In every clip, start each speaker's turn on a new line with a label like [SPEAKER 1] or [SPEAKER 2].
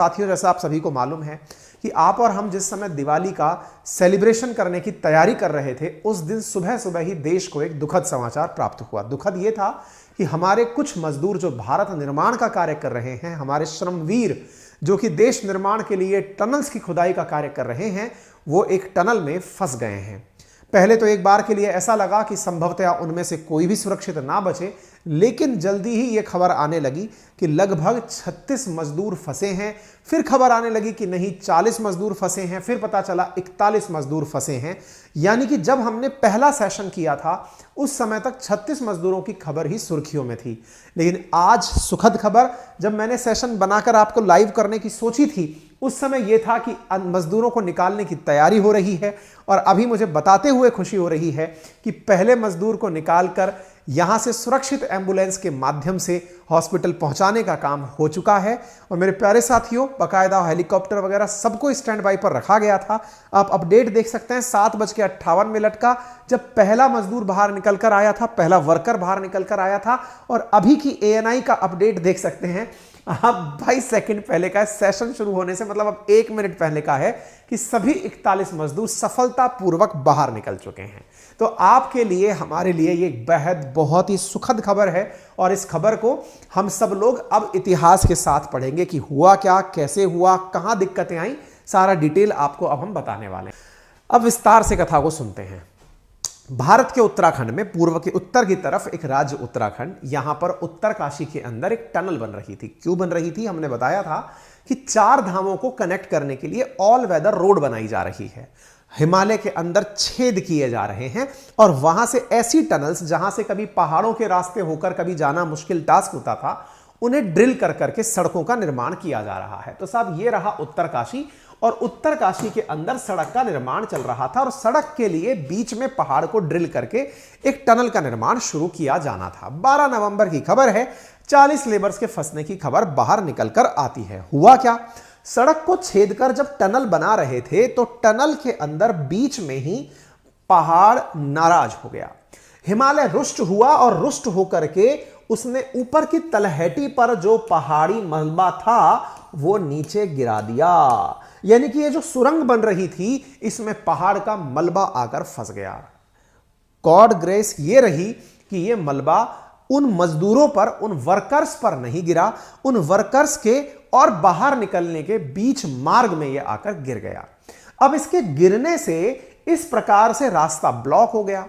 [SPEAKER 1] साथियों, जैसा आप सभी को मालूम है कि आप और हम जिस समय दिवाली का सेलिब्रेशन करने की तैयारी कर रहे थे, उस दिन सुबह सुबह ही देश को एक दुखद समाचार प्राप्त हुआ। दुखद यह था कि हमारे कुछ मजदूर जो भारत निर्माण का कार्य कर रहे हैं, हमारे श्रमवीर जो कि देश निर्माण के लिए टनल्स की खुदाई का कार्य कर रहे हैं, वो एक टनल में फंस गए हैं। पहले तो एक बार के लिए ऐसा लगा कि संभवतः उनमें से कोई भी सुरक्षित ना बचे, लेकिन जल्दी ही यह खबर आने लगी कि लगभग 36 मजदूर फंसे हैं। फिर खबर आने लगी कि नहीं, 40 मजदूर फंसे हैं। फिर पता चला 41 मजदूर फंसे हैं। यानी कि जब हमने पहला सेशन किया था उस समय तक 36 मजदूरों की खबर ही सुर्खियों में थी। लेकिन आज सुखद खबर, जब मैंने सेशन बनाकर आपको लाइव करने की सोची थी, उस समय यह था कि मजदूरों को निकालने की तैयारी हो रही है और अभी मुझे बताते हुए खुशी हो रही है कि पहले मजदूर को निकालकर यहां से सुरक्षित एम्बुलेंस के माध्यम से हॉस्पिटल पहुंचाने का काम हो चुका है। और मेरे प्यारे साथियों, बाकायदा हेलीकॉप्टर वगैरह सबको स्टैंड बाई पर रखा गया था। आप अपडेट देख सकते हैं 7:58 का, जब पहला मजदूर बाहर निकलकर आया था, पहला वर्कर बाहर निकलकर आया था। और अभी की ANI का अपडेट देख सकते हैं आप 22 सेकंड पहले का, सेशन शुरू होने से मतलब अब 1 मिनट पहले का है कि सभी 41 मजदूर सफलतापूर्वक बाहर निकल चुके हैं। तो आपके लिए, हमारे लिए ये बेहद बहुत ही सुखद खबर है और इस खबर को हम सब लोग अब इतिहास के साथ पढ़ेंगे कि हुआ क्या, कैसे हुआ, कहां दिक्कतें आई, सारा डिटेल आपको अब हम बताने वाले हैं। अब विस्तार से कथा को सुनते हैं। भारत के उत्तराखंड में पूर्व के उत्तर की तरफ एक राज्य उत्तराखंड, यहां पर उत्तरकाशी के अंदर एक टनल बन रही थी। क्यों बन रही थी? हमने बताया था कि 4 धामों को कनेक्ट करने के लिए ऑल वेदर रोड बनाई जा रही है। हिमालय के अंदर छेद किए जा रहे हैं और वहां से ऐसी टनल्स जहां से कभी पहाड़ों के रास्ते होकर कभी जाना मुश्किल टास्क होता था, उन्हें ड्रिल कर करके सड़कों का निर्माण किया जा रहा है। तो साहब, ये रहा उत्तरकाशी और उत्तरकाशी के अंदर सड़क का निर्माण चल रहा था और सड़क के लिए बीच में पहाड़ को ड्रिल करके एक टनल का निर्माण शुरू किया जाना था। 12 नवंबर की खबर है। 40 लेबर्स के फंसने की खबर बाहर निकलकर आती है। हुआ क्या? सड़क को छेद कर जब टनल बना रहे थे तो टनल के अंदर बीच में ही पहाड़ नाराज हो गया। हिमालय रुष्ट हुआ और रुष्ट होकर के उसने ऊपर की तलहटी पर जो पहाड़ी मलबा था वो नीचे गिरा दिया। यानी कि ये जो सुरंग बन रही थी, इसमें पहाड़ का मलबा आकर फंस गया। गॉड ग्रेस ये रही कि ये मलबा उन मजदूरों पर, उन वर्कर्स पर नहीं गिरा, उन वर्कर्स के और बाहर निकलने के बीच मार्ग में यह आकर गिर गया। अब इसके गिरने से इस प्रकार से रास्ता ब्लॉक हो गया।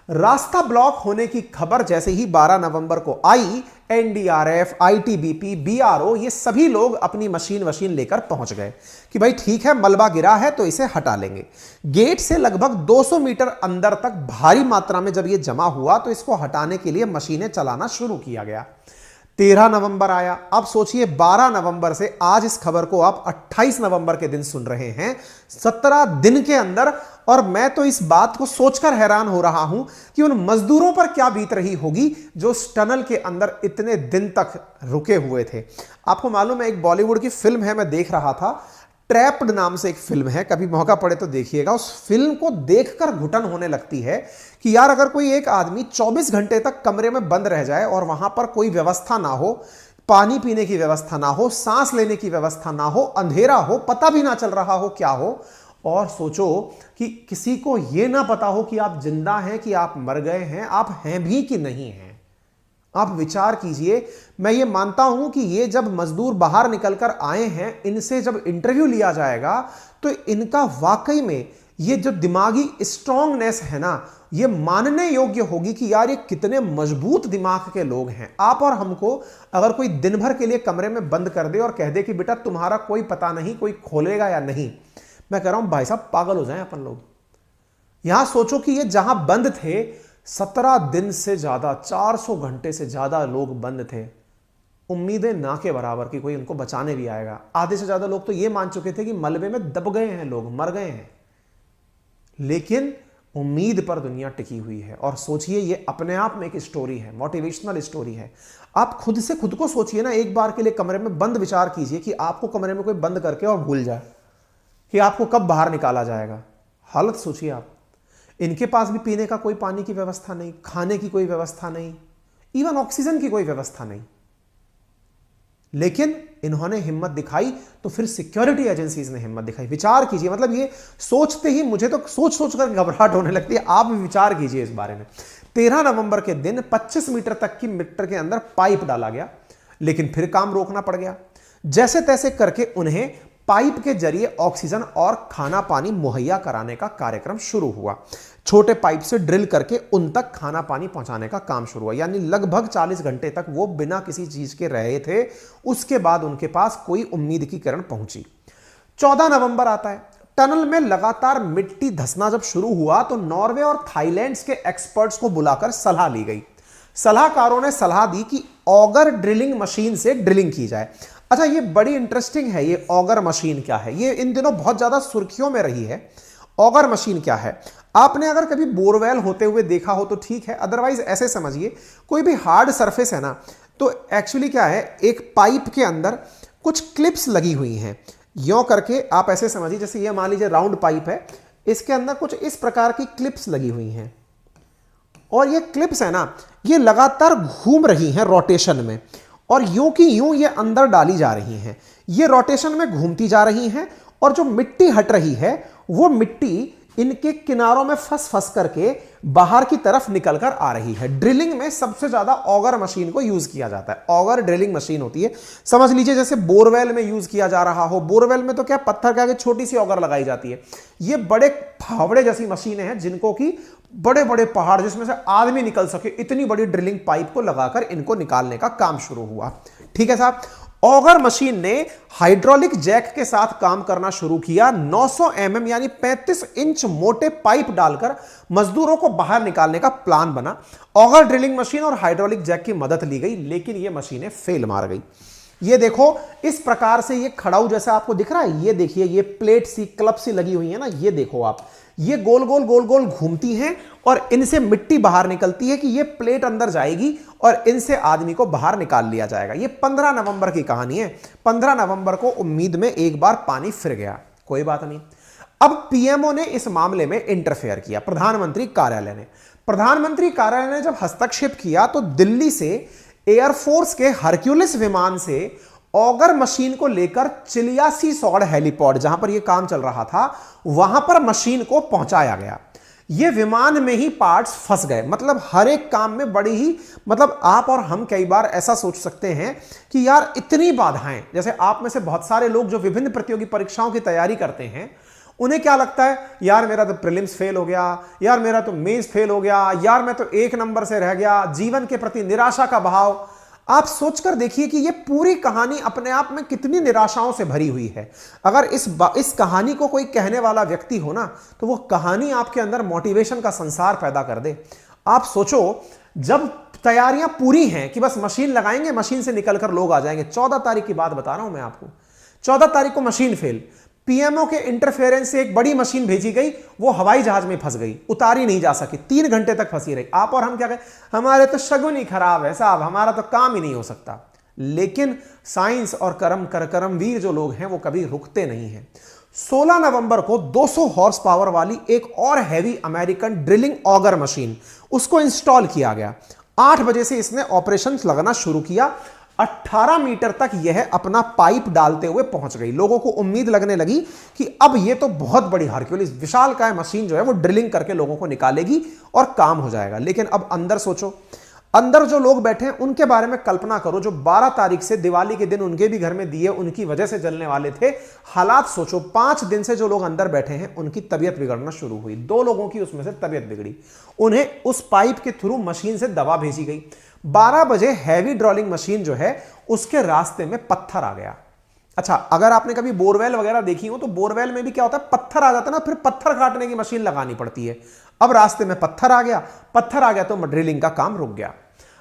[SPEAKER 1] रास्ता ब्लॉक होने की खबर जैसे ही 12 नवंबर को आई, NDRF, ITBP, BRO ये सभी लोग अपनी मशीन लेकर पहुंच गए कि भाई ठीक है, मलबा गिरा है तो इसे हटा लेंगे। गेट से लगभग 200 मीटर अंदर तक भारी मात्रा में जब यह जमा हुआ तो इसको हटाने के लिए मशीनें चलाना शुरू किया गया। 13 नवंबर आया। अब सोचिए 12 नवंबर से आज इस खबर को आप 28 नवंबर के दिन सुन रहे हैं, 17 दिन के अंदर। और मैं तो इस बात को सोचकर हैरान हो रहा हूं कि उन मजदूरों पर क्या बीत रही होगी जो इस टनल के अंदर इतने दिन तक रुके हुए थे। आपको मालूम है, एक बॉलीवुड की फिल्म है, मैं देख रहा था, ट्रैप्ड नाम से एक फिल्म है, कभी मौका पड़े तो देखिएगा। उस फिल्म को देखकर घुटन होने लगती है कि यार, अगर कोई एक आदमी 24 घंटे तक कमरे में बंद रह जाए और वहां पर कोई व्यवस्था ना हो, पानी पीने की व्यवस्था ना हो, सांस लेने की व्यवस्था ना हो, अंधेरा हो, पता भी ना चल रहा हो क्या हो, और सोचो कि किसी को यह ना पता हो कि आप जिंदा हैं कि आप मर गए हैं, आप हैं भी कि नहीं हैं। आप विचार कीजिए। मैं ये मानता हूं कि ये जब मजदूर बाहर निकलकर आए हैं, इनसे जब इंटरव्यू लिया जाएगा तो इनका वाकई में ये जो दिमागी स्ट्रांगनेस है ना, ये मानने योग्य होगी कि यार ये कितने मजबूत दिमाग के लोग हैं। आप और हमको अगर कोई दिन भर के लिए कमरे में बंद कर दे और कह दे कि बेटा तुम्हारा कोई पता नहीं, कोई खोलेगा या नहीं, मैं कह रहा हूं भाई साहब पागल हो जाएं अपन लोग। यहां सोचो कि ये जहां बंद थे 17 दिन से ज्यादा, 400 घंटे से ज्यादा लोग बंद थे। उम्मीदें ना के बराबर कि कोई उनको बचाने भी आएगा। आधे से ज्यादा लोग तो ये मान चुके थे कि मलबे में दब गए हैं, लोग मर गए हैं। लेकिन उम्मीद पर दुनिया टिकी हुई है। और सोचिए, ये अपने आप में एक स्टोरी है, मोटिवेशनल स्टोरी है। आप खुद से खुद को सोचिए ना, एक बार के लिए कमरे में बंद विचार कीजिए कि आपको कमरे में कोई बंद करके और भूल जाए कि आपको कब बाहर निकाला जाएगा। हालत सोचिए आप। इनके पास भी पीने का कोई पानी की व्यवस्था नहीं, खाने की कोई व्यवस्था नहीं, इवन ऑक्सीजन की कोई व्यवस्था नहीं। लेकिन इन्होंने हिम्मत दिखाई तो फिर सिक्योरिटी एजेंसीज ने हिम्मत दिखाई। विचार कीजिए, मतलब ये सोचते ही मुझे तो सोच सोच कर घबराहट होने लगती है। आप भी विचार कीजिए इस बारे में। 13 नवंबर के दिन 25 मीटर तक की मीटर के अंदर पाइप डाला गया, लेकिन फिर काम रोकना पड़ गया। जैसे तैसे करके उन्हें पाइप के जरिए ऑक्सीजन और खाना पानी मुहैया कराने का कार्यक्रम शुरू हुआ। छोटे पाइप से ड्रिल करके उन तक खाना पानी पहुंचाने का काम शुरू हुआ। यानी लगभग 40 घंटे तक वो बिना किसी चीज के रहे थे। उसके बाद उनके पास कोई उम्मीद की किरण पहुंची। 14 नवंबर आता है। टनल में लगातार मिट्टी धंसना जब शुरू हुआ तो नॉर्वे और थाईलैंड के एक्सपर्ट्स को बुलाकर सलाह ली गई। सलाहकारों ने सलाह दी कि ऑगर ड्रिलिंग मशीन से ड्रिलिंग की जाए। अच्छा, ये बड़ी इंटरेस्टिंग है। ये ऑगर मशीन क्या है, ये इन दिनों बहुत ज्यादा सुर्खियों में रही है। ऑगर मशीन क्या है? आपने अगर कभी बोरवेल होते हुए देखा हो तो ठीक है, अदरवाइज ऐसे समझिए, कोई भी हार्ड सरफेस है ना, तो एक्चुअली क्या है, एक पाइप के अंदर कुछ क्लिप्स लगी हुई हैं। यों करके आप ऐसे समझिए, जैसे ये मान लीजिए राउंड पाइप है, इसके अंदर कुछ इस प्रकार की क्लिप्स लगी हुई हैं, और ये क्लिप्स है ना, ये लगातार घूम रही हैं रोटेशन में, और यूं की यूं ये अंदर डाली जा रही हैं। ये रोटेशन में घूमती जा रही हैं, और जो मिट्टी हट रही है वो मिट्टी इनके किनारों में फंस फंस करके बाहर की तरफ निकल कर आ रही है। ड्रिलिंग में सबसे ज्यादा ऑगर मशीन को यूज किया जाता है। ऑगर ड्रिलिंग मशीन होती है, समझ लीजिए जैसे बोरवेल में यूज किया जा रहा हो। बोरवेल में तो क्या पत्थर के आगे छोटी सी ऑगर लगाई जाती है। ये बड़े फावड़े जैसी मशीनें हैं जिनको कि बड़े बड़े पहाड़ जिसमें से आदमी निकल सके, इतनी बड़ी ड्रिलिंग पाइप को लगाकर इनको निकालने का काम शुरू हुआ। ठीक है साहब। ऑगर मशीन ने हाइड्रोलिक जैक के साथ काम करना शुरू किया। 900 mm यानी 35 इंच मोटे पाइप डालकर मजदूरों को बाहर निकालने का प्लान बना। ऑगर ड्रिलिंग मशीन और हाइड्रोलिक जैक की मदद ली गई, लेकिन यह मशीनें फेल मार गई। ये देखो, इस प्रकार से ये खड़ाऊ जैसा आपको दिख रहा है, ये देखिए, ये प्लेट सी क्लब सी लगी हुई है ना, ये देखो आप, ये गोल गोल गोल गोल घूमती हैं और इनसे मिट्टी बाहर निकलती है कि ये प्लेट अंदर जाएगी और इनसे आदमी को बाहर निकाल लिया जाएगा। ये 15 नवंबर की कहानी है। 15 नवंबर को उम्मीद में एक बार पानी फिर गया, कोई बात नहीं। अब पीएमओ ने इस मामले में इंटरफेयर किया। प्रधानमंत्री कार्यालय ने जब हस्तक्षेप किया तो दिल्ली से एयरफोर्स के हरक्यूलिस विमान से ऑगर मशीन को लेकर चिलियासी सौड़ हेलीपोर्ट, जहां पर यह काम चल रहा था, वहां पर मशीन को पहुंचाया गया। ये विमान में ही पार्ट्स फंस गए। मतलब हर एक काम में बड़ी ही, मतलब आप और हम कई बार ऐसा सोच सकते हैं कि यार इतनी बाधाएं, जैसे आप में से बहुत सारे लोग जो विभिन्न प्रतियोगी परीक्षाओं की तैयारी करते हैं, उन्हें क्या लगता है, यार मेरा तो प्रीलिम्स फेल हो गया, यार मेरा तो मेंस फेल हो गया, यार मैं तो 1 नंबर से रह गया, जीवन के प्रति निराशा का भाव। आप सोचकर देखिए कि यह पूरी कहानी अपने आप में कितनी निराशाओं से भरी हुई है। अगर इस कहानी को कोई कहने वाला व्यक्ति हो ना, तो वो कहानी आपके अंदर मोटिवेशन का संसार पैदा कर दे। आप सोचो, जब तैयारियां पूरी हैं कि बस मशीन लगाएंगे, मशीन से निकलकर लोग आ जाएंगे। 14 तारीख की बात बता रहा हूं मैं आपको। 14 तारीख को मशीन फेल, पीएमओ के इंटरफेरेंस से एक बड़ी मशीन भेजी गई, वो हवाई जहाज में फंस गई, उतारी नहीं जा सकी, 3 घंटे तक फंसी रही। आप और हम क्या कहें, हमारे तो शगुन ही खराब है साहब, हमारा तो काम ही नहीं हो सकता। लेकिन साइंस और कर्मवीर जो लोग हैं वो कभी रुकते नहीं हैं। 16 नवंबर को 200 हॉर्स पावर वाली एक और heavy American drilling auger machine, उसको इंस्टॉल किया गया। 8 बजे से इसने ऑपरेशन लगना शुरू किया। 18 मीटर तक यह अपना पाइप डालते हुए पहुंच गई। लोगों को उम्मीद लगने लगी कि अब यह तो बहुत बड़ी हरक्यूलिस विशालकाय मशीन जो है वो ड्रिलिंग करके लोगों को निकालेगी और काम हो जाएगा। लेकिन अब अंदर सोचो, अंदर जो लोग बैठे हैं उनके बारे में कल्पना करो, जो 12 तारीख से दिवाली के दिन उनके भी घर में दिए उनकी वजह से जलने वाले थे। हालात सोचो, 5 दिन से जो लोग अंदर बैठे हैं उनकी तबीयत बिगड़ना शुरू हुई। 2 लोगों की उसमें से तबीयत बिगड़ी, उन्हें उस पाइप के थ्रू मशीन से दवा भेजी गई। 12 बजे हैवी ड्रॉलिंग मशीन जो है उसके रास्ते में पत्थर आ गया। अच्छा, अगर आपने कभी बोरवेल वगैरह देखी हो तो बोरवेल में भी क्या होता है, पत्थर आ जाता है ना, फिर पत्थर काटने की मशीन लगानी पड़ती है। अब रास्ते में पत्थर आ गया तो ड्रिलिंग का काम रुक गया।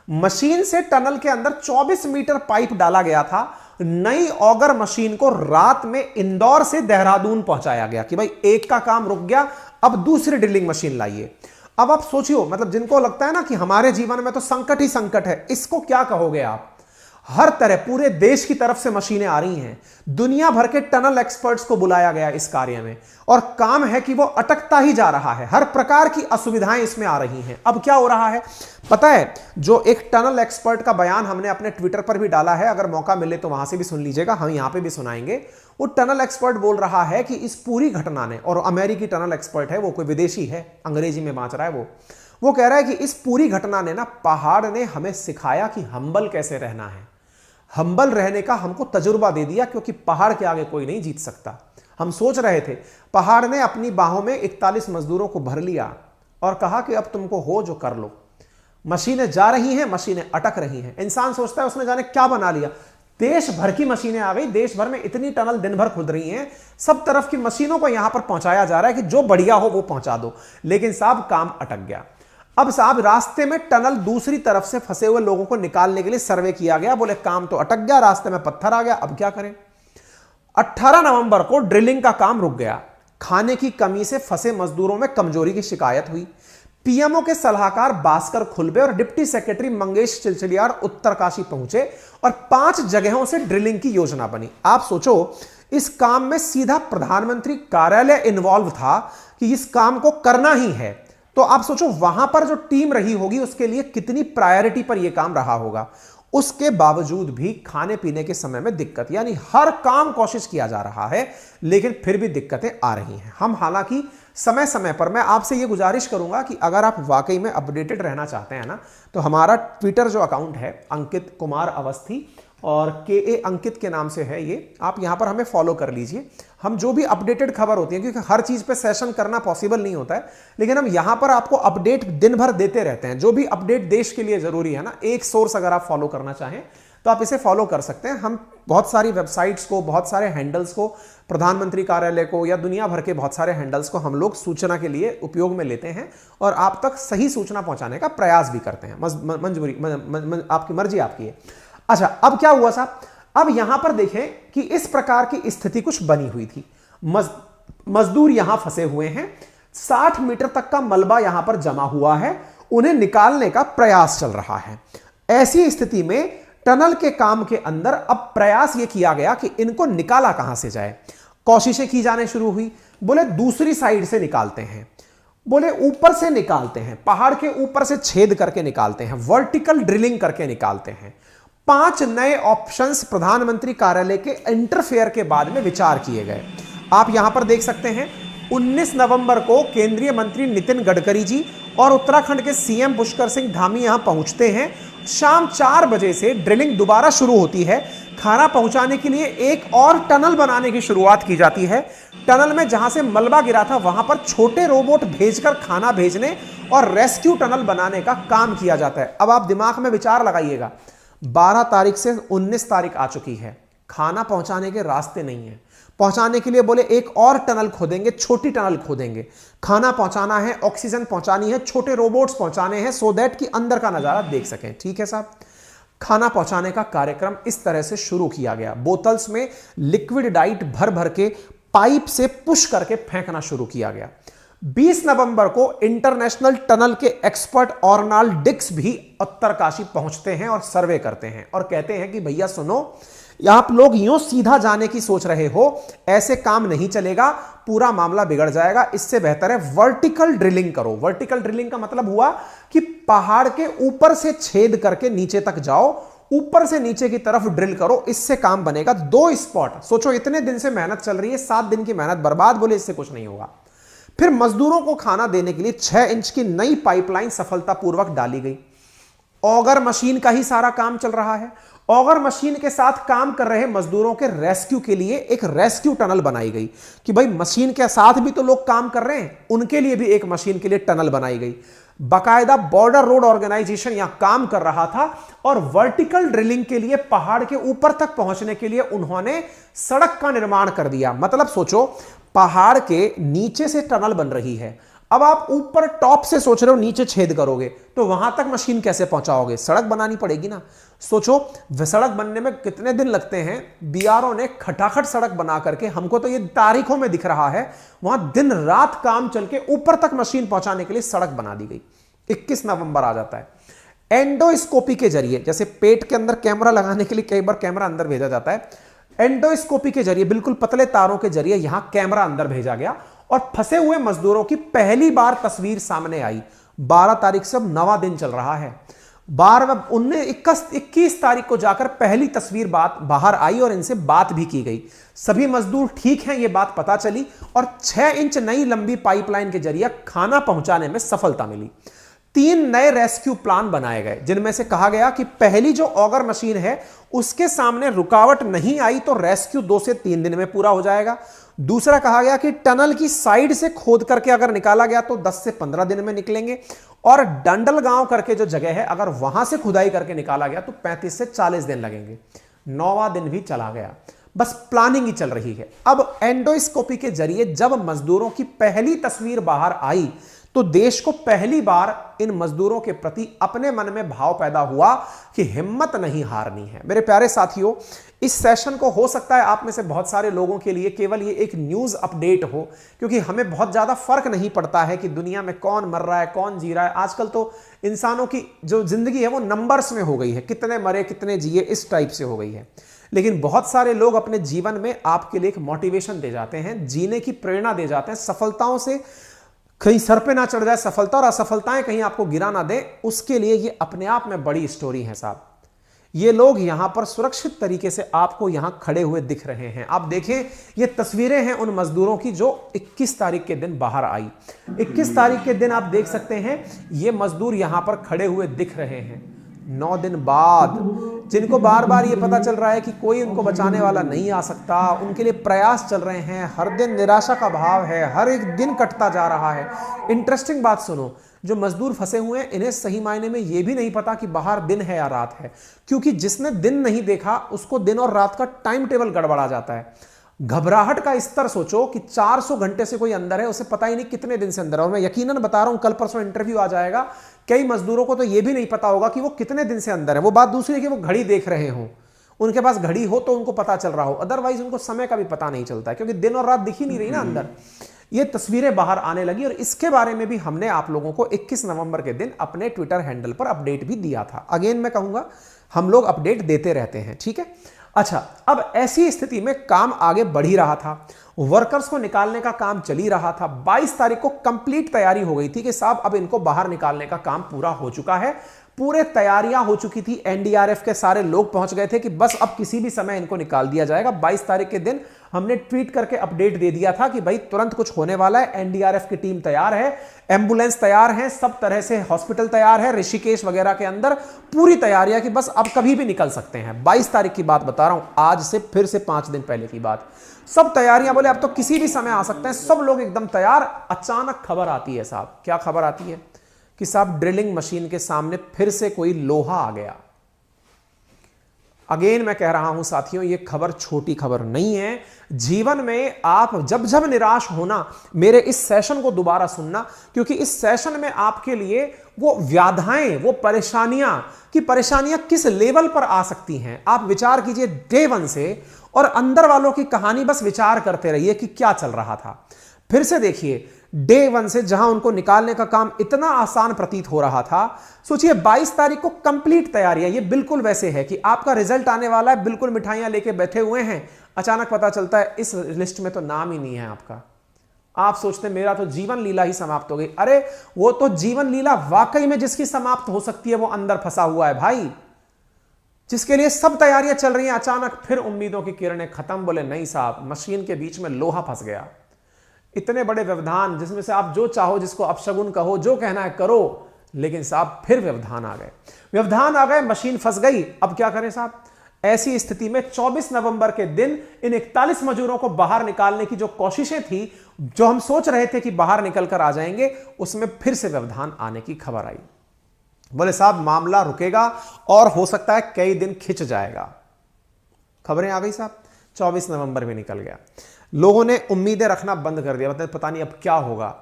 [SPEAKER 1] मशीन से टनल के अंदर 24 मीटर पाइप डाला गया था। नई ऑगर मशीन को रात में इंदौर से देहरादून पहुंचाया गया कि भाई एक का काम रुक गया, अब दूसरी ड्रिलिंग मशीन लाइए। अब आप सोचियो, मतलब जिनको लगता है ना कि हमारे जीवन में तो संकट ही संकट है, इसको क्या कहोगे आप? हर तरह पूरे देश की तरफ से मशीनें आ रही हैं। दुनिया भर के टनल एक्सपर्ट्स को बुलाया गया इस कार्य में, और काम है कि वो अटकता ही जा रहा है। हर प्रकार की असुविधाएं इसमें आ रही हैं। अब क्या हो रहा है पता है? जो एक टनल एक्सपर्ट का बयान हमने अपने ट्विटर पर भी डाला है, अगर मौका मिले तो वहां से भी सुन लीजिएगा, हम यहां पे भी सुनाएंगे। वो टनल एक्सपर्ट बोल रहा है कि इस पूरी घटना ने, और अमेरिकी टनल एक्सपर्ट है, वो कोई विदेशी है, अंग्रेजी में बाँच रहा है वो कह रहा है कि इस पूरी घटना ने ना, पहाड़ ने हमें सिखाया कि हम्बल कैसे रहना है। हम्बल रहने का हमको तजुर्बा दे दिया, क्योंकि पहाड़ के आगे कोई नहीं जीत सकता। हम सोच रहे थे, पहाड़ ने अपनी बाहों में 41 मजदूरों को भर लिया और कहा कि अब तुमको हो जो कर लो। मशीनें जा रही हैं, मशीनें अटक रही हैं। इंसान सोचता है उसने जाने क्या बना लिया। देश भर की मशीनें आ गई, देश भर में इतनी टनल दिन भर खुद रही हैं, सब तरफ की मशीनों को यहां पर पहुंचाया जा रहा है कि जो बढ़िया हो वो पहुंचा दो। लेकिन साहब काम अटक गया। अब साहब रास्ते में टनल दूसरी तरफ से फंसे हुए लोगों को निकालने के लिए सर्वे किया गया। बोले काम तो अटक गया, रास्ते में पत्थर आ गया, अब क्या करें। 18 नवंबर को ड्रिलिंग का काम रुक गया। खाने की कमी से फंसे मजदूरों में कमजोरी की शिकायत हुई। पीएमओ के सलाहकार भास्कर खुलबे और डिप्टी सेक्रेटरी मंगेश चिलचिलियार उत्तरकाशी पहुंचे और 5 जगहों से ड्रिलिंग की योजना बनी। आप सोचो, इस काम में सीधा प्रधानमंत्री कार्यालय इन्वॉल्व था कि इस काम को करना ही है। तो आप सोचो वहां पर जो टीम रही होगी उसके लिए कितनी प्रायोरिटी पर यह काम रहा होगा। उसके बावजूद भी खाने पीने के समय में दिक्कत, यानी हर काम कोशिश किया जा रहा है लेकिन फिर भी दिक्कतें आ रही हैं। हम हालांकि समय समय पर, मैं आपसे यह गुजारिश करूंगा कि अगर आप वाकई में अपडेटेड रहना चाहते हैं ना, तो हमारा ट्विटर जो अकाउंट है अंकित कुमार अवस्थी और KA अंकित के नाम से है ये, आप यहां पर हमें फॉलो कर लीजिए। हम जो भी अपडेटेड खबर होती है, क्योंकि हर चीज पे सेशन करना पॉसिबल नहीं होता है, लेकिन हम यहां पर आपको अपडेट दिन भर देते रहते हैं। जो भी अपडेट देश के लिए जरूरी है ना, एक सोर्स अगर आप फॉलो करना चाहें तो आप इसे फॉलो कर सकते हैं। हम बहुत सारी वेबसाइट्स को, बहुत सारे हैंडल्स को, प्रधानमंत्री कार्यालय को या दुनिया भर के बहुत सारे हैंडल्स को हम लोग सूचना के लिए उपयोग में लेते हैं और आप तक सही सूचना पहुंचाने का प्रयास भी करते हैं। आपकी मर्जी, आपकी है। अच्छा, अब क्या हुआ साहब? अब यहां पर देखें कि इस प्रकार की स्थिति कुछ बनी हुई थी। मजदूर यहां फंसे हुए हैं, 60 मीटर तक का मलबा यहां पर जमा हुआ है, उन्हें निकालने का प्रयास चल रहा है। ऐसी स्थिति में टनल के काम के अंदर अब प्रयास यह किया गया कि इनको निकाला कहां से जाए। कोशिशें की जाने शुरू हुई। बोले दूसरी साइड से निकालते हैं, बोले ऊपर से निकालते हैं, पहाड़ के ऊपर से छेद करके निकालते हैं, वर्टिकल ड्रिलिंग करके निकालते हैं। 5 नए ऑप्शंस प्रधानमंत्री कार्यालय के इंटरफेयर के बाद में विचार किए गए। आप यहां पर देख सकते हैं 19 नवंबर को केंद्रीय मंत्री नितिन गडकरी जी और उत्तराखंड के सीएम पुष्कर सिंह धामी यहां पहुंचते हैं। शाम 4 बजे से ड्रिलिंग दोबारा शुरू होती है। खाना पहुंचाने के लिए एक और टनल बनाने की शुरुआत की जाती है। टनल में जहां से मलबा गिरा था वहां पर छोटे रोबोट भेजकर खाना भेजने और रेस्क्यू टनल बनाने का काम किया जाता है। अब आप दिमाग में विचार लगाइएगा, 12 तारीख से 19 तारीख आ चुकी है, खाना पहुंचाने के रास्ते नहीं है। पहुंचाने के लिए बोले एक और टनल खोदेंगे, छोटी टनल खोदेंगे, खाना पहुंचाना है, ऑक्सीजन पहुंचानी है, छोटे रोबोट्स पहुंचाने हैं, सो दैट कि अंदर का नजारा देख सकें। ठीक है साहब, खाना पहुंचाने का कार्यक्रम इस तरह से शुरू किया गया। बोतल्स में लिक्विड डाइट भर भर के पाइप से पुश करके फेंकना शुरू किया गया। 20 नवंबर को इंटरनेशनल टनल के एक्सपर्ट ऑर्नाल्ड डिक्स भी उत्तरकाशी पहुंचते हैं और सर्वे करते हैं और कहते हैं कि भैया सुनो, आप लोग यूं सीधा जाने की सोच रहे हो, ऐसे काम नहीं चलेगा, पूरा मामला बिगड़ जाएगा। इससे बेहतर है वर्टिकल ड्रिलिंग करो। वर्टिकल ड्रिलिंग का मतलब हुआ कि पहाड़ के ऊपर से छेद करके नीचे तक जाओ, ऊपर से नीचे की तरफ ड्रिल करो, इससे काम बनेगा। 2 स्पॉट, सोचो इतने दिन से मेहनत चल रही है, 7 दिन की मेहनत बर्बाद, बोले इससे कुछ नहीं होगा। फिर मजदूरों को खाना देने के लिए 6 इंच की नई पाइपलाइन सफलतापूर्वक डाली गई। ऑगर मशीन का ही सारा काम चल रहा है। ऑगर मशीन के साथ काम कर रहे मजदूरों के रेस्क्यू के लिए एक रेस्क्यू टनल बनाई गई कि भाई मशीन के साथ भी तो लोग काम कर रहे हैं, उनके लिए भी एक मशीन के लिए टनल बनाई गई। बाकायदा बॉर्डर रोड ऑर्गेनाइजेशन यहां काम कर रहा था और वर्टिकल ड्रिलिंग के लिए पहाड़ के ऊपर तक पहुंचने के लिए उन्होंने सड़क का निर्माण कर दिया। मतलब सोचो, पहाड़ के नीचे से टनल बन रही है, अब आप ऊपर टॉप से सोच रहे हो नीचे छेद करोगे, तो वहां तक मशीन कैसे पहुंचाओगे? सड़क बनानी पड़ेगी ना। सोचो सड़क बनने में कितने दिन लगते हैं। बीआरओ ने खटाखट सड़क बना करके, हमको तो ये तारीखों में दिख रहा है, वहां दिन रात काम चल के ऊपर तक मशीन पहुंचाने के लिए सड़क बना दी गई। 21 नवंबर आ जाता है। एंडोस्कोपी के जरिए, जैसे पेट के अंदर कैमरा लगाने के लिए कई बार कैमरा अंदर भेजा जाता है, एंडोस्कोपी के जरिए बिल्कुल पतले तारों के जरिए यहां कैमरा अंदर भेजा गया और फंसे हुए मजदूरों की पहली बार तस्वीर सामने आई। 12 तारीख से अब 9वां दिन चल रहा है। 21 तारीख को जाकर पहली तस्वीर बाहर आई और इनसे बात भी की गई। सभी मजदूर ठीक हैं, यह बात पता चली और 6 इंच नई लंबी पाइपलाइन के जरिए खाना पहुंचाने में सफलता मिली। 3 नए रेस्क्यू प्लान बनाए गए, जिनमें से कहा गया कि पहली जो ऑगर मशीन है उसके सामने रुकावट नहीं आई तो रेस्क्यू 2 से 3 दिन में पूरा हो जाएगा। दूसरा कहा गया कि टनल की साइड से खोद करके अगर निकाला गया तो 10 से 15 दिन में निकलेंगे और डंडल गांव करके जो जगह है अगर वहां से खुदाई करके निकाला गया तो 35 से 40 दिन लगेंगे। 9वां दिन भी चला गया, बस प्लानिंग ही चल रही है। अब एंडोस्कोपी के जरिए जब मजदूरों की पहली तस्वीर बाहर आई तो देश को पहली बार इन मजदूरों के प्रति अपने मन में भाव पैदा हुआ कि हिम्मत नहीं हारनी है। मेरे प्यारे साथियों, इस सेशन को हो सकता है आप में से बहुत सारे लोगों के लिए केवल ये एक न्यूज अपडेट हो, क्योंकि हमें बहुत ज्यादा फर्क नहीं पड़ता है कि दुनिया में कौन मर रहा है कौन जी रहा है। आजकल तो इंसानों की जो जिंदगी है वो नंबर्स में हो गई है, कितने मरे कितने जिए, इस टाइप से हो गई है। लेकिन बहुत सारे लोग अपने जीवन में आपके लिए एक मोटिवेशन दे जाते हैं, जीने की प्रेरणा दे जाते हैं। सफलताओं से कहीं सर पे ना चढ़ जाए सफलता और असफलताएं कहीं आपको गिरा ना दे, उसके लिए ये अपने आप में बड़ी स्टोरी है साहब। ये लोग यहां पर सुरक्षित तरीके से आपको यहां खड़े हुए दिख रहे हैं। आप देखें, ये तस्वीरें हैं उन मजदूरों की जो 21 तारीख के दिन बाहर आई। 21 तारीख के दिन आप देख सकते हैं ये मजदूर यहां पर खड़े हुए दिख रहे हैं। 9 दिन बाद जिनको बार बार ये पता चल रहा है कि कोई उनको बचाने वाला नहीं आ सकता, उनके लिए प्रयास चल रहे हैं, हर दिन निराशा का भाव है, हर एक दिन कटता जा रहा है। इंटरेस्टिंग बात सुनो, जो मजदूर फंसे हुए हैं इन्हें सही मायने में यह भी नहीं पता कि बाहर दिन है या रात है, क्योंकि जिसने दिन नहीं देखा उसको दिन और रात का टाइम टेबल गड़बड़ा जाता है। घबराहट का स्तर सोचो कि 400 घंटे से कोई अंदर है, उसे पता ही नहीं कितने दिन से अंदर है। और मैं यकीनन बता रहा हूं, कल परसों इंटरव्यू आ जाएगा, कई मजदूरों को तो यह भी नहीं पता होगा कि वो कितने दिन से अंदर है। वो बात दूसरी है कि वो घड़ी देख रहे हो, उनके पास घड़ी हो तो उनको पता चल रहा हो, अदरवाइज उनको समय का भी पता नहीं चलता है, क्योंकि दिन और रात दिख ही नहीं रही ना अंदर। ये तस्वीरें बाहर आने लगी और इसके बारे में भी हमने आप लोगों को 21 नवंबर के दिन अपने ट्विटर हैंडल पर अपडेट भी दिया था। अगेन मैं कहूंगा, हम लोग अपडेट देते रहते हैं, ठीक है। अच्छा, अब ऐसी स्थिति में काम आगे बढ़ ही रहा था, वर्कर्स को निकालने का काम चल ही रहा था। 22 तारीख को कंप्लीट तैयारी हो गई थी कि साहब अब इनको बाहर निकालने का काम पूरा हो चुका है, पूरे तैयारियां हो चुकी थी। एनडीआरएफ के सारे लोग पहुंच गए थे कि बस अब किसी भी समय इनको निकाल दिया जाएगा। 22 तारीख के दिन हमने ट्वीट करके अपडेट दे दिया था कि भाई तुरंत कुछ होने वाला है, एनडीआरएफ की टीम तैयार है, एम्बुलेंस तैयार है, सब तरह से हॉस्पिटल तैयार है, ऋषिकेश वगैरह के अंदर पूरी तैयारियां कि बस अब कभी भी निकल सकते हैं। 22 तारीख की बात बता रहा हूं, आज से फिर से 5 दिन पहले की बात। सब तैयारियां, बोले अब तो किसी भी समय आ सकते हैं, सब लोग एकदम तैयार। अचानक खबर आती है साहब, क्या खबर आती है कि साहब ड्रिलिंग मशीन के सामने फिर से कोई लोहा आ गया। अगेन मैं कह रहा हूं साथियों, यह खबर छोटी खबर नहीं है। जीवन में आप जब जब निराश होना, मेरे इस सेशन को दोबारा सुनना, क्योंकि इस सेशन में आपके लिए वो व्याधाएं, वो परेशानियां किस लेवल पर आ सकती हैं, आप विचार कीजिए डे 1 से, और अंदर वालों की कहानी बस विचार करते रहिए कि क्या चल रहा था। फिर से देखिए, डे 1 से जहां उनको निकालने का काम इतना आसान प्रतीत हो रहा था, सोचिए 22 तारीख को कंप्लीट तैयारियां। ये बिल्कुल वैसे है कि आपका रिजल्ट आने वाला है, बिल्कुल मिठाइयां लेके बैठे हुए हैं, अचानक पता चलता है इस लिस्ट में तो नाम ही नहीं है आपका। आप सोचते हैं मेरा तो जीवन लीला ही समाप्त हो गई। अरे वो तो जीवन लीला वाकई में जिसकी समाप्त हो सकती है वो अंदर फंसा हुआ है भाई, जिसके लिए सब तैयारियां चल रही हैं, अचानक फिर उम्मीदों की किरणें खत्म। बोले नहीं साहब, मशीन के बीच में लोहा फंस गया। इतने बड़े व्यवधान, जिसमें से आप जो चाहो, जिसको अपशगुन कहो, जो कहना है करो, लेकिन साहब फिर व्यवधान आ गए, मशीन फंस गई। अब क्या करें साहब? ऐसी स्थिति में 24 नवंबर के दिन इन 41 मजदूरों को बाहर निकालने की जो कोशिशें थी, जो हम सोच रहे थे कि बाहर निकलकर आ जाएंगे, उसमें फिर से व्यवधान आने की खबर आई। बोले साहब मामला रुकेगा और हो सकता है कई दिन खिंच जाएगा। खबरें आ गई साहब, 24 नवंबर में निकल गया। लोगों ने उम्मीदें रखना बंद कर दिया, मतलब पता नहीं अब क्या होगा।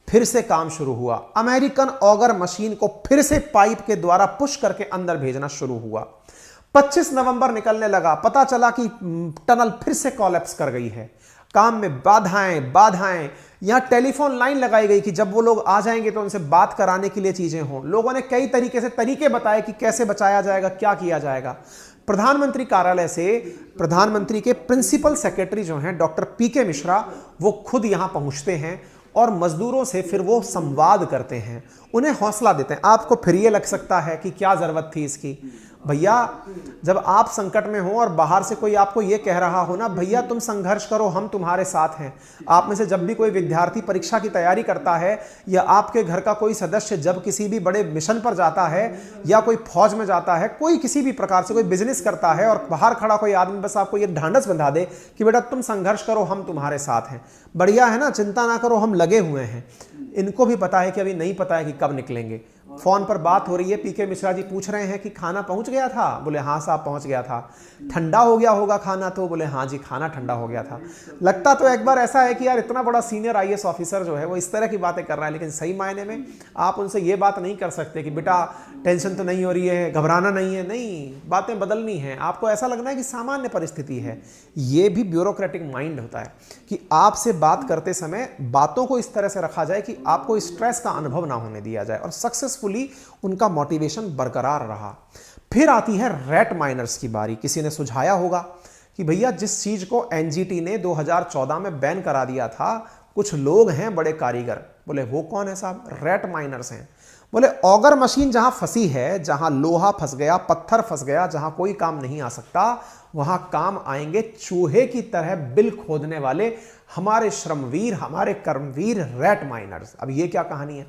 [SPEAKER 1] फिर से काम शुरू हुआ, अमेरिकन ऑगर मशीन को फिर से पाइप के द्वारा पुश करके अंदर भेजना शुरू हुआ। 25 नवंबर निकलने लगा, पता चला कि टनल फिर से कोलैप्स कर गई है। काम में बाधाएं बाधाएं। यहां टेलीफोन लाइन लगाई गई कि जब वो लोग आ जाएंगे तो उनसे बात कराने के लिए चीजें हों। लोगों ने कई तरीके से तरीके बताए कि कैसे बचाया जाएगा, क्या किया जाएगा। प्रधानमंत्री कार्यालय से प्रधानमंत्री के प्रिंसिपल सेक्रेटरी जो हैं डॉक्टर पीके मिश्रा, वो खुद यहां पहुंचते हैं और मजदूरों से फिर वो संवाद करते हैं, उन्हें हौसला देते हैं। आपको फिर ये लग सकता है कि क्या जरूरत थी इसकी। भैया, जब आप संकट में हो और बाहर से कोई आपको ये कह रहा हो ना, भैया तुम संघर्ष करो, हम तुम्हारे साथ हैं। आप में से जब भी कोई विद्यार्थी परीक्षा की तैयारी करता है, या आपके घर का कोई सदस्य जब किसी भी बड़े मिशन पर जाता है, या कोई फौज में जाता है, कोई किसी भी प्रकार से कोई बिजनेस करता है, और बाहर खड़ा कोई आदमी बस आपको ये ढांढस बंधा दे कि बेटा तुम संघर्ष करो, हम तुम्हारे साथ हैं, बढ़िया है ना, चिंता ना करो, हम लगे हुए हैं। इनको भी पता है कि अभी नहीं पता है कि कब निकलेंगे। फोन पर बात हो रही है, पीके मिश्रा जी पूछ रहे हैं कि खाना पहुंच गया था? बोले हाँ साहब पहुंच गया था। ठंडा हो गया होगा खाना? तो बोले हाँ जी खाना ठंडा हो गया था। लगता तो एक बार ऐसा है कि यार इतना बड़ा सीनियर आईएएस ऑफिसर जो है वो इस तरह की बातें कर रहा है, लेकिन सही मायने में आप उनसे ये बात नहीं कर सकते कि बेटा टेंशन तो नहीं हो रही है, घबराना नहीं है। नहीं, बातें बदलनी है। आपको ऐसा लगना है कि सामान्य परिस्थिति है। ये भी ब्यूरोक्रेटिक माइंड होता है कि आपसे बात करते समय बातों को इस तरह से रखा जाए कि आपको स्ट्रेस का अनुभव ना होने दिया जाए, और सक्सेसफुली उनका मोटिवेशन बरकरार रहा। फिर आती है रेट माइनर्स की बारी। किसी ने सुझाया होगा कि भैया जिस चीज को एनजीटी ने 2014 में बैन करा दिया था, कुछ लोग हैं बड़े कारीगर। बोले वो कौन है साहब? रेट माइनर्स हैं। बोले ऑगर मशीन जहां फंसी है, जहां लोहा फंस गया, पत्थर फंस गया, जहां कोई काम नहीं आ सकता, वहां काम आएंगे चूहे की तरह बिल खोदने वाले हमारे श्रमवीर, हमारे कर्मवीर, रेट माइनर्स। अब ये क्या कहानी है?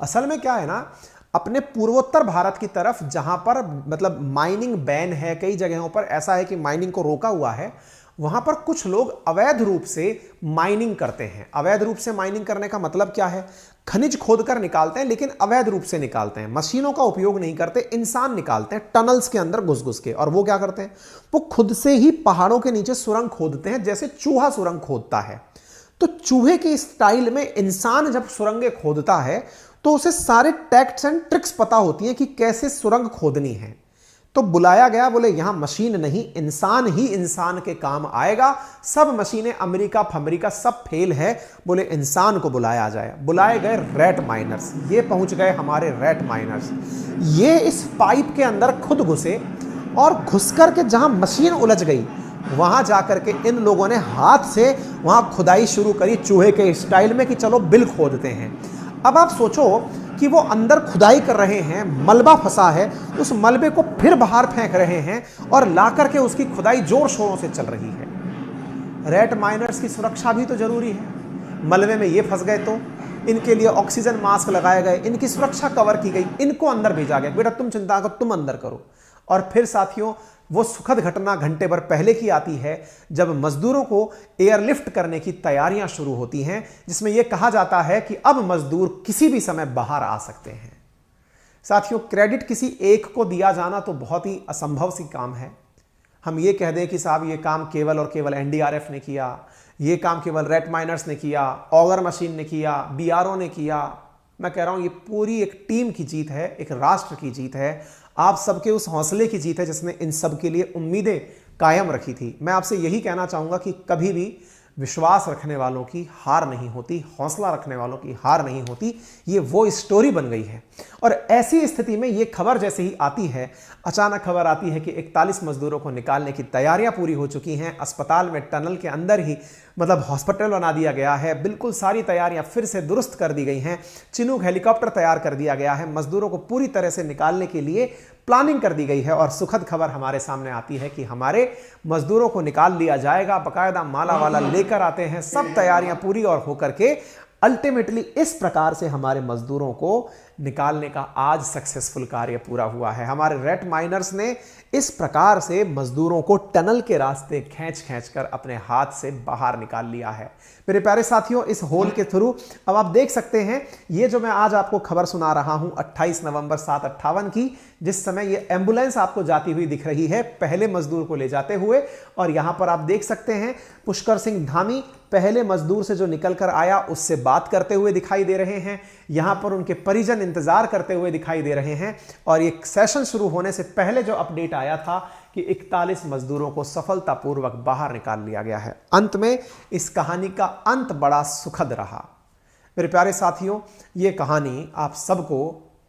[SPEAKER 1] असल में क्या है ना, अपने पूर्वोत्तर भारत की तरफ जहां पर मतलब माइनिंग बैन है, कई जगहों पर ऐसा है कि माइनिंग को रोका हुआ है, वहां पर कुछ लोग अवैध रूप से माइनिंग करते हैं। अवैध रूप से माइनिंग करने का मतलब क्या है? खनिज खोदकर निकालते हैं, लेकिन अवैध रूप से निकालते हैं। मशीनों का उपयोग नहीं करते, इंसान निकालते हैं टनल्स के अंदर घुस घुस के। और वो क्या करते हैं? वो खुद से ही पहाड़ों के नीचे सुरंग खोदते हैं, जैसे चूहा सुरंग खोदता है। तो चूहे के स्टाइल में इंसान जब सुरंगें खोदता है तो उसे सारे टैक्ट्स एंड ट्रिक्स पता होती हैं कि कैसे सुरंग खोदनी है। तो बुलाया गया, बोले यहां मशीन नहीं, इंसान ही इंसान के काम आएगा। सब मशीनें अमेरिका फमरीका सब फेल है, बोले इंसान को बुलाया जाए। बुलाए गए रेट माइनर्स। ये पहुंच गए हमारे रेट माइनर्स। ये इस पाइप के अंदर खुद घुसे, और घुस करके जहां मशीन उलझ गई वहां जाकर के इन लोगों ने हाथ से वहां खुदाई शुरू करी, चूहे के स्टाइल में कि चलो बिल खोदते हैं। अब आप सोचो कि वो अंदर खुदाई कर रहे हैं, मलबा फंसा है, उस मलबे को फिर बाहर फेंक रहे हैं, और ला करके उसकी खुदाई जोर शोरों से चल रही है। रेट माइनर्स की सुरक्षा भी तो जरूरी है। मलबे में ये फंस गए तो इनके लिए ऑक्सीजन मास्क लगाए गए, इनकी सुरक्षा कवर की गई, इनको अंदर भेजा गया, बेटा तुम चिंता करो, तुम अंदर करो। और फिर साथियों, वो सुखद घटना घंटे भर पहले की आती है जब मजदूरों को एयरलिफ्ट करने की तैयारियां शुरू होती हैं, जिसमें यह कहा जाता है कि अब मजदूर किसी भी समय बाहर आ सकते हैं। साथियों, क्रेडिट किसी एक को दिया जाना तो बहुत ही असंभव सी काम है। हम ये कह दें कि साहब ये काम केवल और केवल एनडीआरएफ ने किया, ये काम केवल रेट माइनर्स ने किया, ऑगर मशीन ने किया, बीआरओ ने किया। मैं कह रहा हूं ये पूरी एक टीम की जीत है, एक राष्ट्र की जीत है, आप सबके उस हौसले की जीत है जिसने इन सब के लिए उम्मीदें कायम रखी थी। मैं आपसे यही कहना चाहूंगा कि कभी भी विश्वास रखने वालों की हार नहीं होती, हौसला रखने वालों की हार नहीं होती। ये वो स्टोरी बन गई है। और ऐसी स्थिति में ये खबर जैसे ही आती है, अचानक खबर आती है कि 41 मजदूरों को निकालने की तैयारियां पूरी हो चुकी हैं। अस्पताल में टनल के अंदर ही मतलब हॉस्पिटल बना दिया गया है, बिल्कुल सारी तैयारियां फिर से दुरुस्त कर दी गई हैं। चिनूक हेलीकॉप्टर तैयार कर दिया गया है, मजदूरों को पूरी तरह से निकालने के लिए प्लानिंग कर दी गई है। और सुखद खबर हमारे सामने आती है कि हमारे मजदूरों को निकाल लिया जाएगा, बाकायदा माला वाला लेकर आते हैं, सब तैयारियां पूरी और होकर के अल्टीमेटली इस प्रकार से हमारे मजदूरों को निकालने का आज सक्सेसफुल कार्य पूरा हुआ है। हमारे रेट माइनर्स ने इस प्रकार से मजदूरों को टनल के रास्ते खींच कर अपने हाथ से बाहर निकाल लिया है। मेरे प्यारे साथियों, इस होल के थ्रू अब आप देख सकते हैं, ये जो मैं आज आपको खबर सुना रहा हूं 28 नवंबर 7:58 की, जिस समय ये एम्बुलेंस आपको जाती हुई दिख रही है पहले मजदूर को ले जाते हुए, और यहां पर आप देख सकते हैं पुष्कर सिंह धामी पहले मजदूर से जो निकल कर आया उससे बात करते हुए दिखाई दे रहे हैं। यहां पर उनके परिजन इंतजार करते हुए दिखाई दे रहे हैं। और ये सेशन शुरू होने से पहले जो अपडेट आया था कि 41 मजदूरों को सफलतापूर्वक बाहर निकाल लिया गया है। अंत में इस कहानी का अंत बड़ा सुखद रहा। मेरे प्यारे साथियों, ये कहानी आप सबको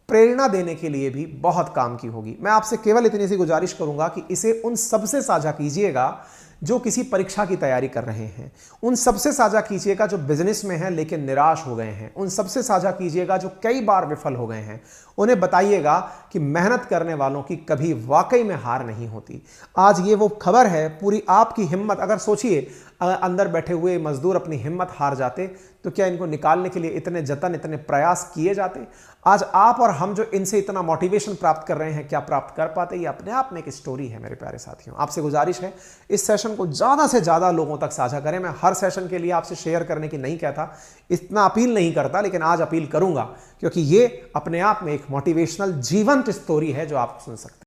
[SPEAKER 1] प्रेरणा देने के लिए भी बहुत काम की होगी। मैं आपसे केवल इतनी सी गुजारिश करूंगा कि इसे उन सबसे साझा कीजिएगा जो किसी परीक्षा की तैयारी कर रहे हैं, उन सबसे साझा कीजिएगा जो बिजनेस में हैं लेकिन निराश हो गए हैं, उन सबसे साझा कीजिएगा जो कई बार विफल हो गए हैं। उन्हें बताइएगा कि मेहनत करने वालों की कभी वाकई में हार नहीं होती। आज ये वो खबर है, पूरी आपकी हिम्मत, अगर सोचिए अंदर बैठे हुए मजदूर अपनी हिम्मत हार जाते तो क्या इनको निकालने के लिए इतने जतन, इतने प्रयास किए जाते? आज आप और हम जो इनसे इतना मोटिवेशन प्राप्त कर रहे हैं, क्या प्राप्त कर पाते? ये अपने आप में एक स्टोरी है मेरे प्यारे साथियों। आपसे गुजारिश है इस सेशन को ज्यादा से ज्यादा लोगों तक साझा करें। मैं हर सेशन के लिए आपसे शेयर करने की नहीं कहता, इतना अपील नहीं करता, लेकिन आज अपील करूंगा क्योंकि ये अपने आप में एक मोटिवेशनल जीवंत स्टोरी है जो आप सुन सकते हैं।